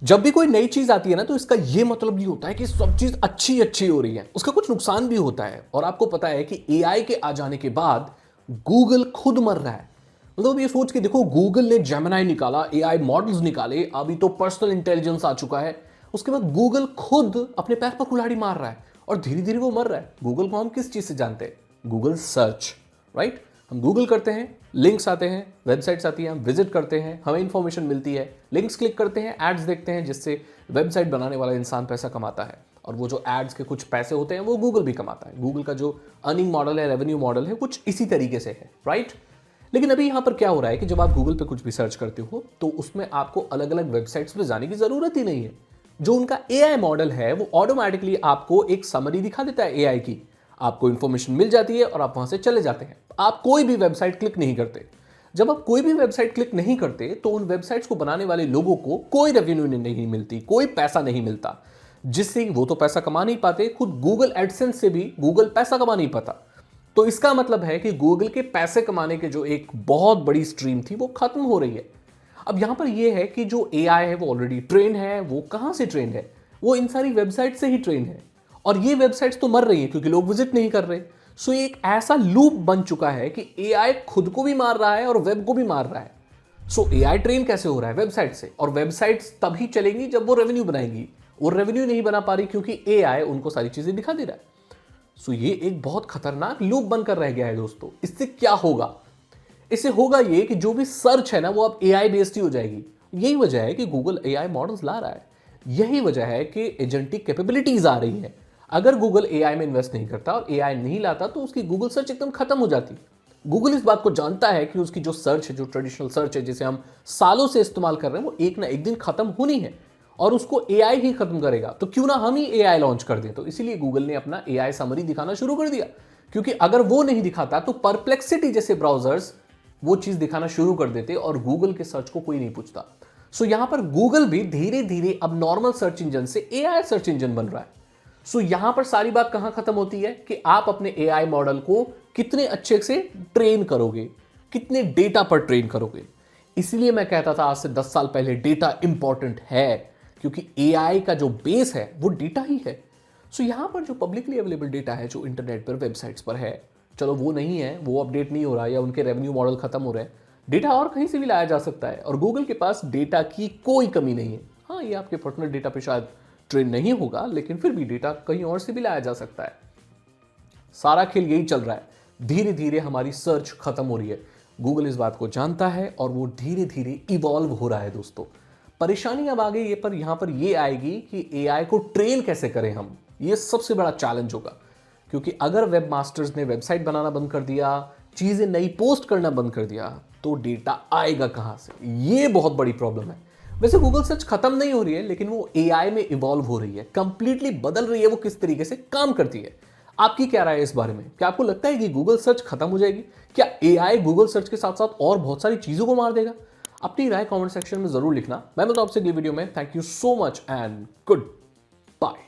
जब भी कोई नई चीज आती है ना तो इसका ये मतलब नहीं होता है कि सब चीज अच्छी अच्छी हो रही है। उसका कुछ नुकसान भी होता है। और आपको पता है कि एआई के आ जाने के बाद गूगल खुद मर रहा है। मतलब ये सोच के देखो, गूगल ने जेमिनाई निकाला, एआई मॉडल्स निकाले, अभी तो पर्सनल इंटेलिजेंस आ चुका है। उसके बाद गूगल खुद अपने पैर पर कुल्हाड़ी मार रहा है और धीरे धीरे वो मर रहा है। गूगल को हम किस चीज से जानते हैं? Google search, right. हम गूगल करते हैं, लिंक्स आते हैं, वेबसाइट्स आती हैं, हम विजिट करते हैं, हमें इंफॉर्मेशन मिलती है, लिंक्स क्लिक करते हैं, एड्स देखते हैं, जिससे वेबसाइट बनाने वाला इंसान पैसा कमाता है। और वो जो एड्स के कुछ पैसे होते हैं वो गूगल भी कमाता है। गूगल का जो अर्निंग मॉडल है, रेवेन्यू मॉडल है, कुछ इसी तरीके से है, राइट। लेकिन अभी यहाँ पर क्या हो रहा है कि जब आप गूगल पे कुछ भी सर्च करते हो तो उसमें आपको अलग अलग वेबसाइट्स पे जाने की जरूरत ही नहीं है। जो उनका एआई मॉडल है वो ऑटोमेटिकली आपको एक समरी दिखा देता है एआई की। आपको इंफॉर्मेशन मिल जाती है और आप वहां से चले जाते हैं। आप कोई भी वेबसाइट क्लिक नहीं करते। जब आप कोई भी वेबसाइट क्लिक नहीं करते तो उन वेबसाइट्स को बनाने वाले लोगों को कोई रेवेन्यू नहीं मिलती, कोई पैसा नहीं मिलता, जिससे वो तो पैसा कमा नहीं पाते। खुद गूगल एडसेंस से भी गूगल पैसा कमा नहीं पाता। तो इसका मतलब है कि गूगल के पैसे कमाने के जो एक बहुत बड़ी स्ट्रीम थी वो खत्म हो रही है। अब यहां पर यह है कि जो एआई है वो ऑलरेडी ट्रेन है। वो कहां से ट्रेन है? वो इन सारी वेबसाइट से ही ट्रेन है। और ये वेबसाइट्स तो मर रही हैं क्योंकि लोग विजिट नहीं कर रहे। सो ये एक ऐसा लूप बन चुका है कि एआई खुद को भी मार रहा है और वेब को भी मार रहा है। सो एआई ट्रेन कैसे हो रहा है? वेबसाइट से। और वेबसाइट्स तभी चलेंगी जब वो रेवेन्यू बनाएंगी। वो रेवेन्यू नहीं बना पा रही क्योंकि एआई उनको सारी चीजें दिखा दे रहा है। सो ये एक बहुत खतरनाक लूप बनकर रह गया है दोस्तों। इससे क्या होगा? इससे होगा ये कि जो भी सर्च है ना वो अब एआई बेस्ड ही हो जाएगी। यही वजह है कि गूगल एआई मॉडल्स ला रहा है। यही वजह है कि एजेंटिक कैपेबिलिटीज आ रही है। अगर गूगल एआई में इन्वेस्ट नहीं करता और एआई नहीं लाता तो उसकी गूगल सर्च एकदम खत्म हो जाती। गूगल इस बात को जानता है कि उसकी जो सर्च है, जो ट्रेडिशनल सर्च है, जिसे हम सालों से इस्तेमाल कर रहे हैं, वो एक ना एक दिन खत्म होनी है और उसको एआई ही खत्म करेगा। तो क्यों ना हम ही एआई लॉन्च कर दें। तो इसीलिए गूगल ने अपना एआई समरी दिखाना शुरू कर दिया, क्योंकि अगर वो नहीं दिखाता तो परप्लेक्सिटी जैसे ब्राउजर्स वो चीज दिखाना शुरू कर देते और गूगल के सर्च को कोई नहीं पूछता। सो यहां पर गूगल भी धीरे धीरे अब नॉर्मल सर्च इंजन से एआई सर्च इंजन बन रहा है। सो यहां पर सारी बात कहां खत्म होती है कि आप अपने एआई मॉडल को कितने अच्छे से ट्रेन करोगे, कितने डेटा पर ट्रेन करोगे। इसलिए मैं कहता था आज से 10 साल पहले डेटा इंपॉर्टेंट है, क्योंकि एआई का जो बेस है वो डेटा ही है। सो यहां पर जो पब्लिकली अवेलेबल डेटा है, जो इंटरनेट पर, वेबसाइट्स पर है, चलो वो नहीं है, वो अपडेट नहीं हो रहा या उनके रेवेन्यू मॉडल खत्म हो रहे हैं। डेटा और कहीं से भी लाया जा सकता है और गूगल के पास डेटा की कोई कमी नहीं है। हाँ, ये आपके पर्सनल डेटा पे शायद ट्रेन नहीं होगा, लेकिन फिर भी डेटा कहीं और से भी लाया जा सकता है। सारा खेल यही चल रहा है। धीरे धीरे हमारी सर्च खत्म हो रही है। गूगल इस बात को जानता है और वो धीरे धीरे इवॉल्व हो रहा है दोस्तों। परेशानी अब आगे ये पर यहां पर ये आएगी कि एआई को ट्रेन कैसे करें हम। ये सबसे बड़ा चैलेंज होगा, क्योंकि अगर वेब मास्टर्स ने वेबसाइट बनाना बंद कर दिया, चीजें नई पोस्ट करना बंद कर दिया, तो डेटा आएगा कहां से? ये बहुत बड़ी प्रॉब्लम है। वैसे गूगल सर्च खत्म नहीं हो रही है, लेकिन वो एआई में इवॉल्व हो रही है, कंप्लीटली बदल रही है वो किस तरीके से काम करती है। आपकी क्या राय है इस बारे में? क्या आपको लगता है कि गूगल सर्च खत्म हो जाएगी? क्या एआई गूगल सर्च के साथ साथ और बहुत सारी चीजों को मार देगा? अपनी राय कमेंट सेक्शन में जरूर लिखना। मैं मिलता हूं आपसे अगली वीडियो में। Thank you so much and good bye.